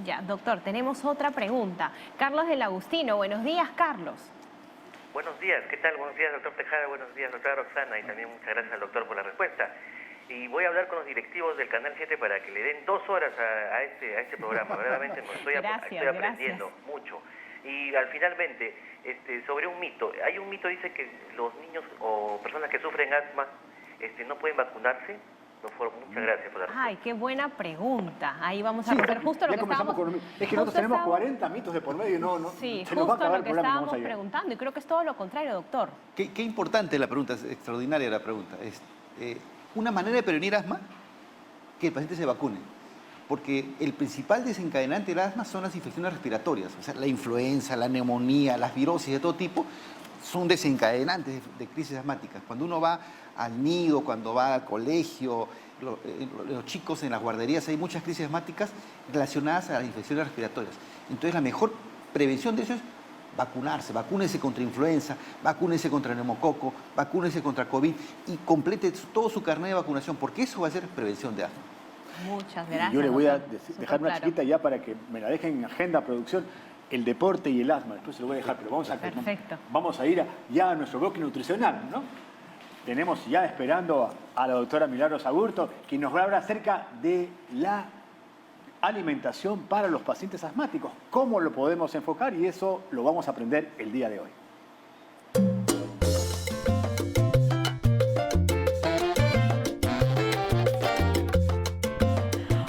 Ya, doctor, tenemos otra pregunta. Carlos del Agustino. Buenos días, Carlos. Buenos días, ¿qué tal? Buenos días, doctor Tejada, buenos días, doctora Roxana, y también muchas gracias al doctor por la respuesta. Y voy a hablar con los directivos del Canal 7 para que le den 2 horas a este programa. Verdaderamente estoy aprendiendo mucho. Y finalmente, sobre un mito. Hay un mito, dice que los niños o personas que sufren asma no pueden vacunarse. Muchas gracias por la respuesta. Ay, qué buena pregunta. Ahí vamos a ver justo lo que estábamos... Es que nosotros tenemos 40 mitos de por medio y no sí, se nos va a acabar el programa. Estábamos preguntando y creo que es todo lo contrario, doctor. Qué importante la pregunta, es extraordinaria la pregunta. Una manera de prevenir asma, que el paciente se vacune. Porque el principal desencadenante del asma son las infecciones respiratorias. O sea, la influenza, la neumonía, las virosis de todo tipo son desencadenantes de crisis asmáticas. Cuando uno va al nido, cuando va al colegio, los chicos en las guarderías, hay muchas crisis asmáticas relacionadas a las infecciones respiratorias. Entonces, la mejor prevención de eso es vacunarse. Vacúnese contra influenza, vacúnese contra neumococo, vacúnese contra COVID y complete todo su carnet de vacunación, porque eso va a ser prevención de asma. Muchas gracias. Yo le voy a doctor. dejar una chiquita ya para que me la dejen en agenda, producción. El deporte y el asma, después se lo voy a dejar, pero vamos a ir ya a nuestro bloque nutricional, ¿no? Tenemos ya esperando a la doctora Milagros Aburto, quien nos va a hablar acerca de la alimentación para los pacientes asmáticos, cómo lo podemos enfocar, y eso lo vamos a aprender el día de hoy.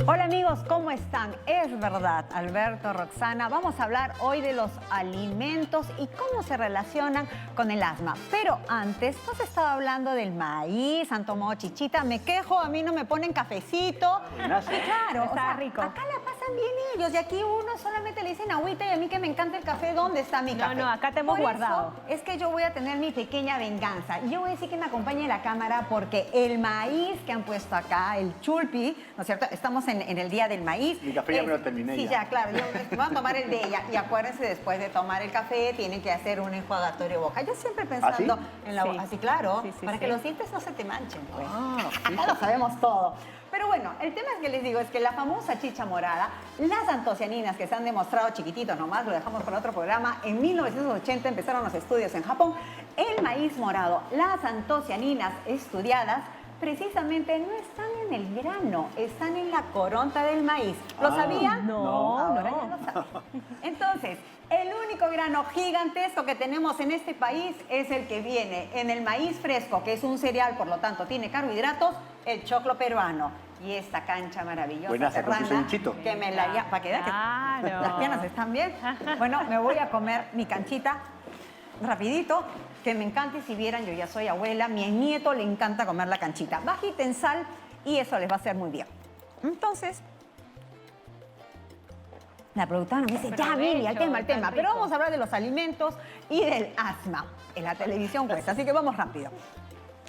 Hola amigos, ¿cómo están? Es verdad, Alberto, Roxana, vamos a hablar hoy de los alimentos y cómo se relacionan con el asma. Pero antes, nos estaba hablando del maíz, han tomado chichita, me quejo, a mí no me ponen cafecito. Claro, está rico. Acá la pasan bien ellos y aquí uno solamente le dicen agüita y a mí que me encanta el café, ¿dónde está mi café? No, acá te hemos guardado. Es que yo voy a tener mi pequeña venganza y yo voy a decir que me acompañe la cámara porque el maíz que han puesto acá, el chulpi, ¿no es cierto? Estamos en el día del maíz. Mi café ya me lo terminé. Sí, ya, claro. Yo voy a tomar el de ella. Y acuérdense, después de tomar el café, tienen que hacer un enjuagatorio de boca. Yo siempre pensando en la boca. Así, claro, para que los dientes no se te manchen. Pues. Acá lo sabemos todo. Pero bueno, el tema es que les digo, es que la famosa chicha morada, las antocianinas que se han demostrado chiquititos nomás, lo dejamos para otro programa, en 1980 empezaron los estudios en Japón, el maíz morado, las antocianinas estudiadas, precisamente no están en el grano, están en la coronta del maíz. ¿Lo sabían? No. Ahora ya lo saben. Entonces, el único grano gigantesco que tenemos en este país es el que viene en el maíz fresco, que es un cereal, por lo tanto tiene carbohidratos, el choclo peruano. Y esta cancha maravillosa, buenaza, serrana, que me la haría, para que vean que las piernas están bien. Bueno, me voy a comer mi canchita rapidito, que me encanta, y si vieran, yo ya soy abuela, mi nieto le encanta comer la canchita. Bajita en sal y eso les va a hacer muy bien. Entonces, la productora me dice, ya, Mili, al tema. Pero vamos a hablar de los alimentos y del asma. En la televisión cuesta, así que vamos rápido.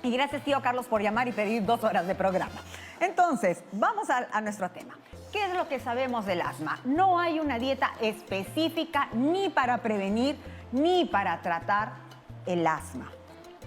Y gracias, tío Carlos, por llamar y pedir 2 horas de programa. Entonces, vamos a nuestro tema. ¿Qué es lo que sabemos del asma? No hay una dieta específica ni para prevenir ni para tratar el asma.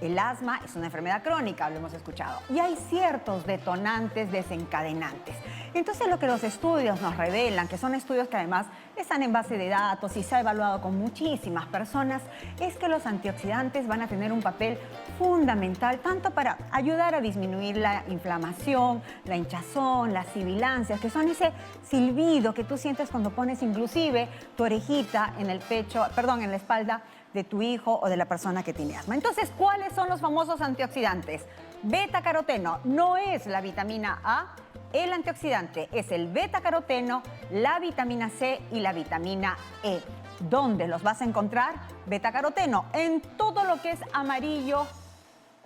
El asma es una enfermedad crónica, lo hemos escuchado, y hay ciertos detonantes desencadenantes. Entonces, lo que los estudios nos revelan, que son estudios que además están en base de datos y se ha evaluado con muchísimas personas, es que los antioxidantes van a tener un papel fundamental tanto para ayudar a disminuir la inflamación, la hinchazón, las sibilancias, que son ese silbido que tú sientes cuando pones inclusive tu orejita en el pecho, perdón, en la espalda de tu hijo o de la persona que tiene asma. Entonces, ¿cuáles son los famosos antioxidantes? Beta-caroteno no es la vitamina A. El antioxidante es el beta-caroteno, la vitamina C y la vitamina E. ¿Dónde los vas a encontrar? Beta-caroteno en todo lo que es amarillo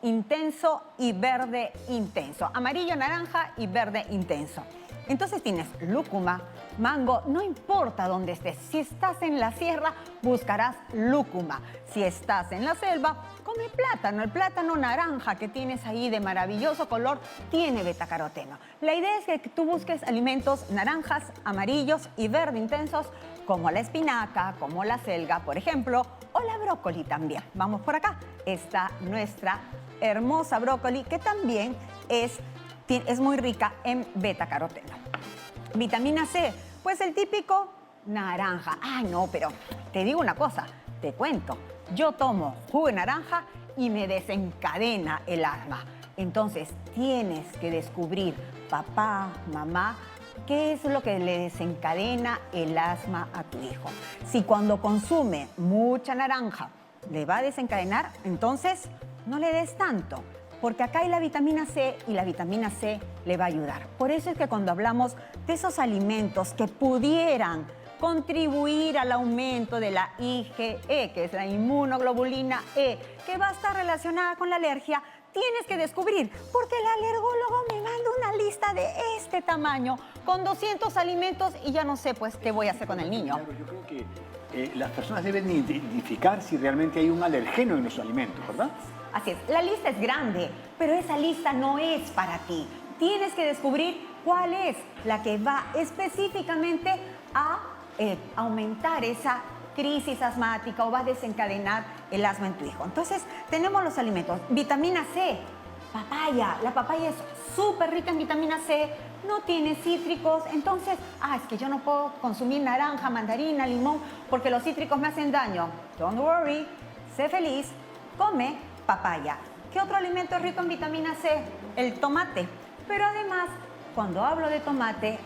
intenso y verde intenso. Amarillo, naranja y verde intenso. Entonces tienes lúcuma, mango, no importa dónde estés. Si estás en la sierra, buscarás lúcuma. Si estás en la selva, come plátano. El plátano naranja que tienes ahí de maravilloso color tiene betacaroteno. La idea es que tú busques alimentos naranjas, amarillos y verde intensos, como la espinaca, como la selga, por ejemplo, o la brócoli también. Vamos por acá. Está nuestra hermosa brócoli, que también es muy rica en betacaroteno. Vitamina C, pues el típico naranja. Ay, no, pero te digo una cosa, te cuento. Yo tomo jugo de naranja y me desencadena el asma. Entonces, tienes que descubrir, papá, mamá, qué es lo que le desencadena el asma a tu hijo. Si cuando consume mucha naranja le va a desencadenar, entonces no le des tanto, porque acá hay la vitamina C y la vitamina C le va a ayudar. Por eso es que cuando hablamos de esos alimentos que pudieran contribuir al aumento de la IgE, que es la inmunoglobulina E, que va a estar relacionada con la alergia, tienes que descubrir, porque el alergólogo me manda una lista de este tamaño, con 200 alimentos y ya no sé pues qué voy a hacer con el niño. Claro, yo creo que las personas deben identificar si realmente hay un alergeno en los alimentos, ¿verdad? Así es, la lista es grande, pero esa lista no es para ti. Tienes que descubrir cuál es la que va específicamente a aumentar esa crisis asmática o va a desencadenar el asma en tu hijo. Entonces, tenemos los alimentos. Vitamina C, papaya. La papaya es súper rica en vitamina C, no tiene cítricos. Entonces, es que yo no puedo consumir naranja, mandarina, limón, porque los cítricos me hacen daño. Don't worry, sé feliz, come papaya. ¿Qué otro alimento es rico en vitamina C? El tomate. Pero además, cuando hablo de tomate,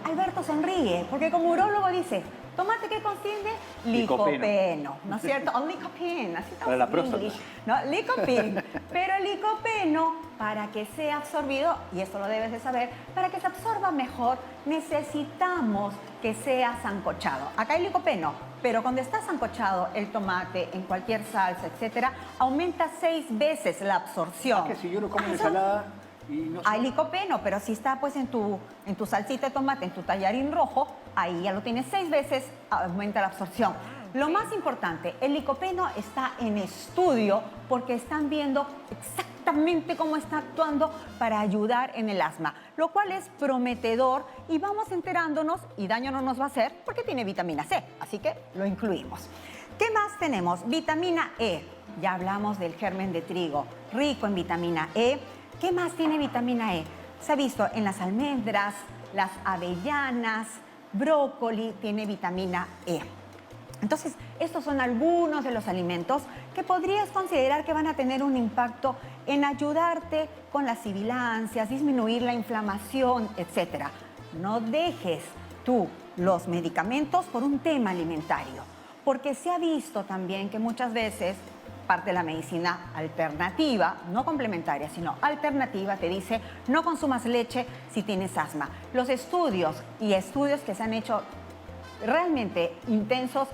Alberto sonríe, porque como urólogo dice, ¿tomate qué contiene? Licopeno, ¿no es cierto? O licopeno, así estamos para la en próstata. English, ¿no? Licopeno. Pero el licopeno, para que sea absorbido, y esto lo debes de saber, para que se absorba mejor, necesitamos que sea sancochado. Acá hay licopeno, pero cuando está sancochado el tomate en cualquier salsa, etcétera, aumenta 6 veces la absorción. Que si yo lo como en ensalada y no sé. Hay licopeno, pero si está pues en tu salsita de tomate, en tu tallarín rojo, ahí ya lo tienes 6 veces, aumenta la absorción. Lo más importante, el licopeno está en estudio porque están viendo exactamente cómo está actuando para ayudar en el asma, lo cual es prometedor y vamos enterándonos y daño no nos va a hacer porque tiene vitamina C, así que lo incluimos. ¿Qué más tenemos? Vitamina E, ya hablamos del germen de trigo, rico en vitamina E. ¿Qué más tiene vitamina E? Se ha visto en las almendras, las avellanas, brócoli, tiene vitamina E. Entonces, estos son algunos de los alimentos que podrías considerar que van a tener un impacto en ayudarte con las sibilancias, disminuir la inflamación, etc. No dejes tú los medicamentos por un tema alimentario, porque se ha visto también que muchas veces parte de la medicina alternativa, no complementaria, sino alternativa, te dice no consumas leche si tienes asma. Los estudios que se han hecho realmente intensos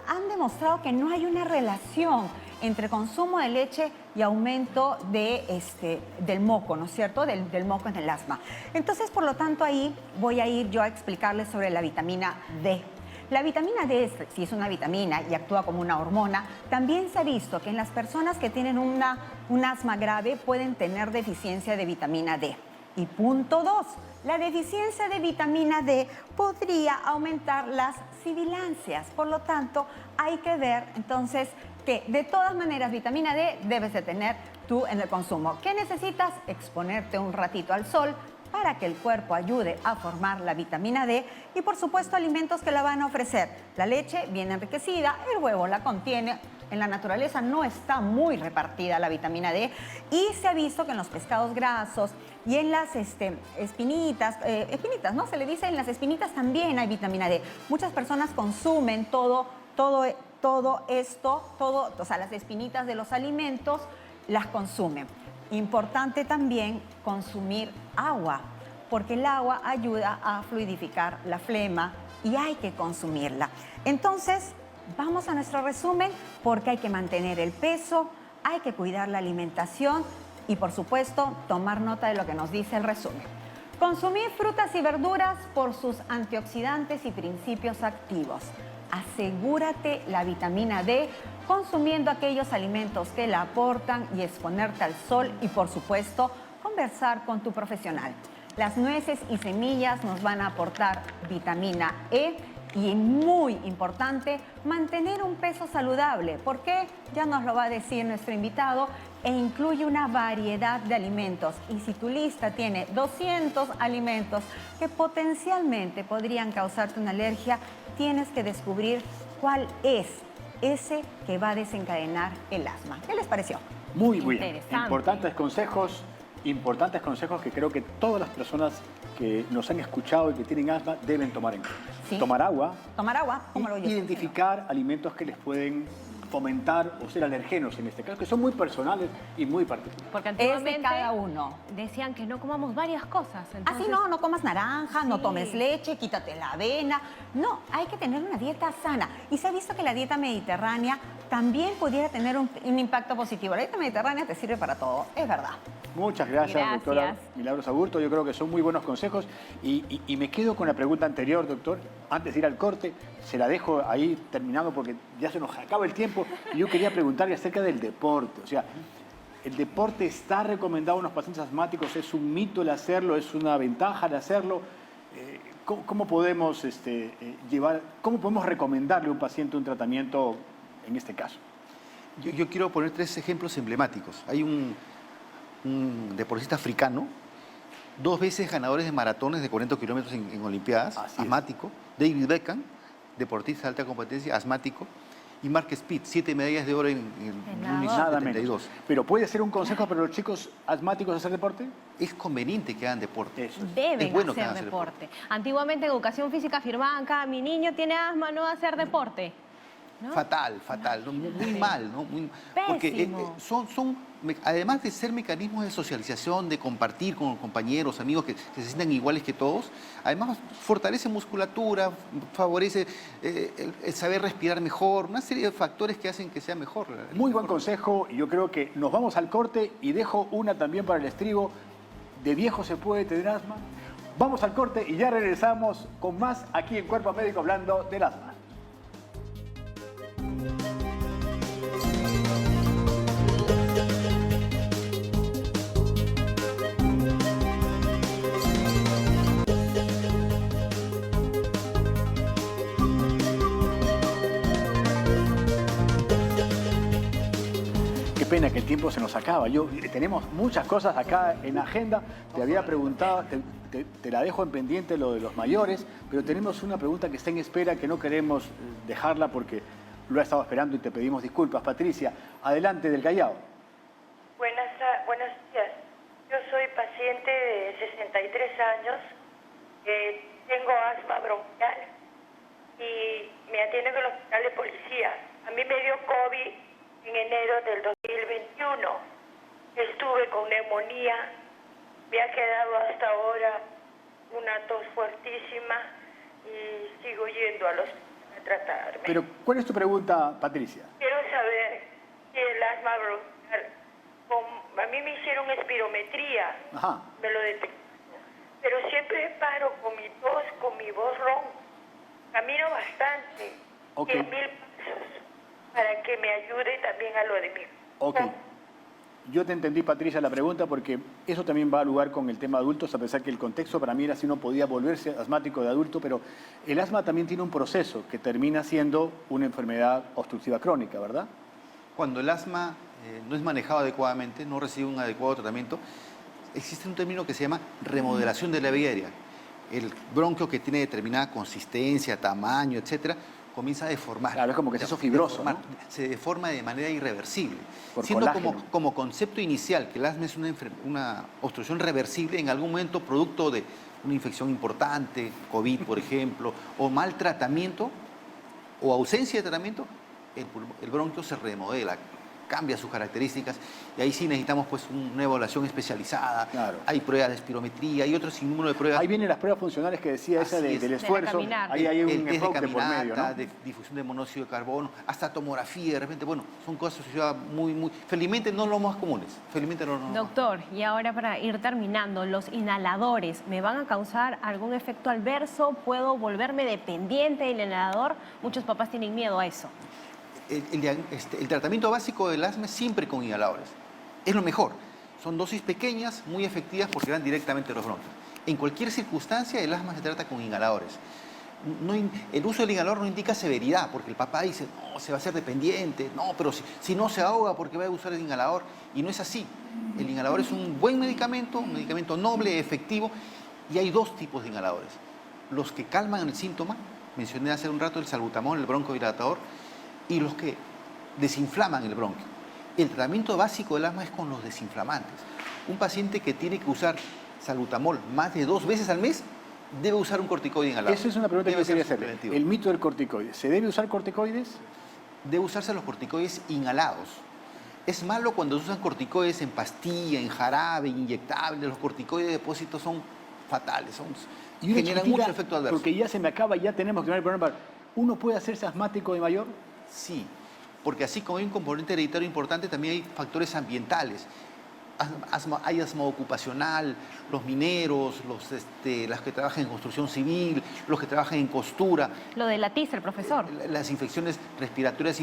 han demostrado que no hay una relación entre consumo de leche y aumento del moco, ¿no es cierto? Del moco en el asma. Entonces, por lo tanto, ahí voy a ir yo a explicarles sobre la vitamina D. La vitamina D, si es una vitamina y actúa como una hormona, también se ha visto que en las personas que tienen un asma grave pueden tener deficiencia de vitamina D. Y punto 2, la deficiencia de vitamina D podría aumentar las sibilancias. Por lo tanto, hay que ver entonces que de todas maneras vitamina D debes de tener tú en el consumo. ¿Qué necesitas? Exponerte un ratito al sol para que el cuerpo ayude a formar la vitamina D y por supuesto alimentos que la van a ofrecer. La leche bien enriquecida, el huevo la contiene. En la naturaleza no está muy repartida la vitamina D y se ha visto que en los pescados grasos y en las espinitas, ¿no? Se le dice, en las espinitas también hay vitamina D. Muchas personas consumen todo esto, o sea, las espinitas de los alimentos las consumen. Importante también consumir agua, porque el agua ayuda a fluidificar la flema y hay que consumirla. Entonces, vamos a nuestro resumen porque hay que mantener el peso, hay que cuidar la alimentación y, por supuesto, tomar nota de lo que nos dice el resumen. Consumir frutas y verduras por sus antioxidantes y principios activos. Asegúrate la vitamina D consumiendo aquellos alimentos que la aportan y exponerte al sol y, por supuesto, conversar con tu profesional. Las nueces y semillas nos van a aportar vitamina E y, muy importante, mantener un peso saludable. ¿Por qué? Ya nos lo va a decir nuestro invitado, e incluye una variedad de alimentos. Y si tu lista tiene 200 alimentos que potencialmente podrían causarte una alergia, tienes que descubrir cuál es ese que va a desencadenar el asma. ¿Qué les pareció? Muy bien. Interesante. Importantes consejos que creo que todas las personas que nos han escuchado y que tienen asma deben tomar en cuenta. Sí. Tomar agua. Tomar agua, como lo Identificar alimentos que les pueden fomentar o ser alergenos en este caso, que son muy personales y muy particulares. Porque Es de antiguamente cada uno. decían que no comamos varias cosas. Así no comas naranja, no tomes leche, quítate la avena. No, hay que tener una dieta sana. Y se ha visto que la dieta mediterránea también pudiera tener un impacto positivo. La dieta mediterránea te sirve para todo, es verdad. Muchas gracias, doctora Milagros Aburto. Yo creo que son muy buenos consejos. Y me quedo con la pregunta anterior, doctor. Antes de ir al corte, se la dejo ahí terminando porque ya se nos acaba el tiempo. Y yo quería preguntarle acerca del deporte. O sea, ¿el deporte está recomendado a unos pacientes asmáticos? ¿Es un mito el hacerlo? ¿Es una ventaja el hacerlo? ¿Cómo podemos cómo podemos recomendarle a un paciente un tratamiento en este caso? Yo quiero poner 3 ejemplos emblemáticos. Hay un deportista africano, 2 veces ganadores de maratones de 40 kilómetros en Olimpiadas, asmático. David Beckham, deportista de alta competencia, asmático. Y Mark Speed, 7 medallas de oro en nada menos. ¿Pero puede ser un consejo para los chicos asmáticos hacer deporte? Es conveniente que hagan deporte. Deben hacer deporte. Antiguamente en educación física afirmaban que mi niño tiene asma, no va a hacer deporte. ¿No? Fatal, ¿no? Muy mal, ¿no? Porque además de ser mecanismos de socialización, de compartir con compañeros, amigos que se sientan iguales que todos, además fortalece musculatura, favorece el saber respirar mejor, una serie de factores que hacen que sea mejor. Muy buen consejo, y yo creo que nos vamos al corte y dejo una también para el estribo. ¿De viejo se puede tener asma? Vamos al corte y ya regresamos con más aquí en Cuerpo Médico hablando del asma. Pena que el tiempo se nos acaba. Tenemos muchas cosas acá en agenda. Te había preguntado, te la dejo en pendiente lo de los mayores, pero tenemos una pregunta que está en espera que no queremos dejarla porque lo ha estado esperando y te pedimos disculpas. Patricia, adelante del Callao. Buenos días. Yo soy paciente de 63 años, tengo asma bronquial y me atiendo en el hospital de policía. A mí me dio COVID en enero del 2021. Estuve con neumonía, me ha quedado hasta ahora una tos fuertísima y sigo yendo a los a tratarme. Pero, ¿cuál es tu pregunta, Patricia? Quiero saber si el asma bronquial, a mí me hicieron espirometría, me lo detectaron, pero siempre paro con mi tos, con mi voz ronca. Camino bastante, 10.000 pasos, para que me ayude también a lo de mi... Ok. Yo te entendí, Patricia, la pregunta, porque eso también va a lugar con el tema adultos, a pesar que el contexto para mí era si uno podía volverse asmático de adulto, pero el asma también tiene un proceso que termina siendo una enfermedad obstructiva crónica, ¿verdad? Cuando el asma no es manejado adecuadamente, no recibe un adecuado tratamiento, existe un término que se llama remodelación de la vía aérea. El bronquio que tiene determinada consistencia, tamaño, etcétera, comienza a deformar. Claro, es como que se hizo fibroso, ¿no? Se deforma de manera irreversible. Por siendo colágeno. como concepto inicial que el asma es una obstrucción reversible, en algún momento producto de una infección importante, COVID, por ejemplo, o mal tratamiento o ausencia de tratamiento, el bronquio se remodela, cambia sus características y ahí sí necesitamos pues una evaluación especializada. Claro. Hay pruebas de espirometría, hay otro sinnúmero de pruebas. Ahí vienen las pruebas funcionales que decía esa del esfuerzo. Ahí hay un enfoque por medio, ¿no? De difusión de monóxido de carbono, hasta tomografía, de repente, bueno, son cosas asociadas muy... Felizmente no los más comunes. Felizmente no. Doctor, y ahora para ir terminando, ¿los inhaladores me van a causar algún efecto adverso? ¿Puedo volverme dependiente del inhalador? Muchos papás tienen miedo a eso. El tratamiento básico del asma es siempre con inhaladores. Es lo mejor. Son dosis pequeñas, muy efectivas porque van directamente a los bronquios. En cualquier circunstancia el asma se trata con inhaladores. El uso del inhalador no indica severidad, porque el papá dice, no, se va a hacer dependiente, no, pero si no se ahoga porque va a usar el inhalador. Y no es así. El inhalador es un buen medicamento, un medicamento noble, efectivo, y hay 2 tipos de inhaladores. Los que calman el síntoma, mencioné hace un rato el salbutamol, el broncodilatador, y los que desinflaman el bronquio. El tratamiento básico del asma es con los desinflamantes. Un paciente que tiene que usar salbutamol más de 2 veces al mes debe usar un corticoide inhalado. Esa es una pregunta que yo quería hacerle. El mito del corticoide. ¿Se debe usar corticoides? Debe usarse los corticoides inhalados. Es malo cuando se usan corticoides en pastilla, en jarabe, inyectables. Los corticoides de depósito son fatales, generan mucho efecto adverso. Porque ya se me acaba, ya tenemos que tener el programa. ¿Uno puede hacerse asmático de mayor? Sí, porque así como hay un componente hereditario importante, también hay factores ambientales. Hay asma ocupacional, los mineros, las que trabajan en construcción civil, los que trabajan en costura. Lo de la tiza, el profesor. Las infecciones respiratorias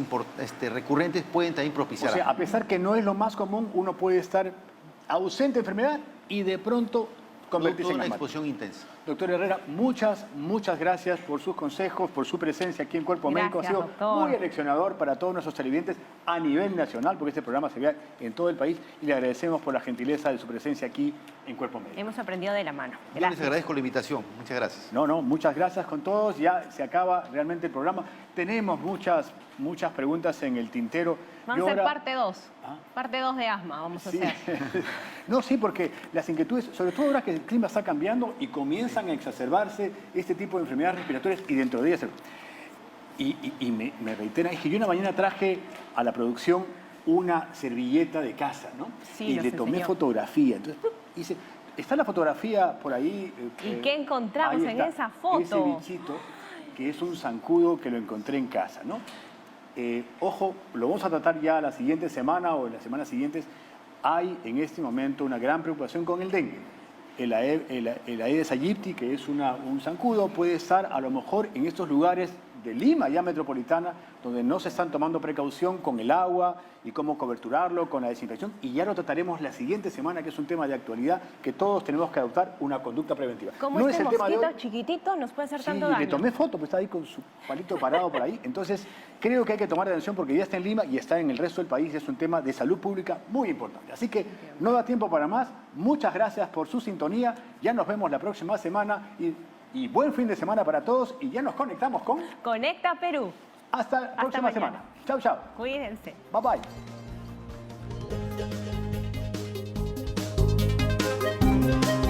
recurrentes pueden también propiciar. O sea, a pesar que no es lo más común, uno puede estar ausente de enfermedad y de pronto convertirse en una asmático. exposición intensa. Doctor Herrera, muchas gracias por sus consejos, por su presencia aquí en Cuerpo Médico. Ha sido doctor. muy aleccionador para todos nuestros televidentes a nivel nacional, porque este programa se ve en todo el país, y le agradecemos por la gentileza de su presencia aquí en Cuerpo Médico. Hemos aprendido de la mano. Yo les agradezco la invitación. Muchas gracias. No, muchas gracias con todos. Ya se acaba realmente el programa. Tenemos muchas preguntas en el tintero. Vamos a hacer parte 2. Parte 2 de asma vamos a hacer. No, sí, porque las inquietudes, sobre todo ahora que el clima está cambiando y comienzan a exacerbarse este tipo de enfermedades respiratorias y dentro de ellas. Y me reitera, es que yo una mañana traje a la producción una servilleta de casa, ¿no? Sí, y le tomé fotografía. Entonces, hice, está la fotografía por ahí. ¿Y qué encontramos en esa foto? Ese bichito, que es un zancudo que lo encontré en casa, ¿no? Ojo, lo vamos a tratar ya la siguiente semana o en las semanas siguientes. Hay en este momento una gran preocupación con el dengue. El Aedes aegypti, que es un zancudo, puede estar a lo mejor en estos lugares de Lima, ya metropolitana, donde no se están tomando precaución con el agua y cómo coberturarlo, con la desinfección. Y ya lo trataremos la siguiente semana, que es un tema de actualidad, que todos tenemos que adoptar una conducta preventiva. Como no este es el tema de mosquito hoy. chiquitito nos puede hacer tanto Sí, daño. le tomé foto, pues está ahí con su palito parado por ahí. Entonces, creo que hay que tomar atención porque ya está en Lima y está en el resto del país. Es un tema de salud pública muy importante. Así que no da tiempo para más. Muchas gracias por su sintonía. Ya nos vemos la próxima semana y buen fin de semana para todos. Y ya nos conectamos con Conecta Perú. Hasta la próxima semana. Chau, chau. Cuídense. Bye, bye.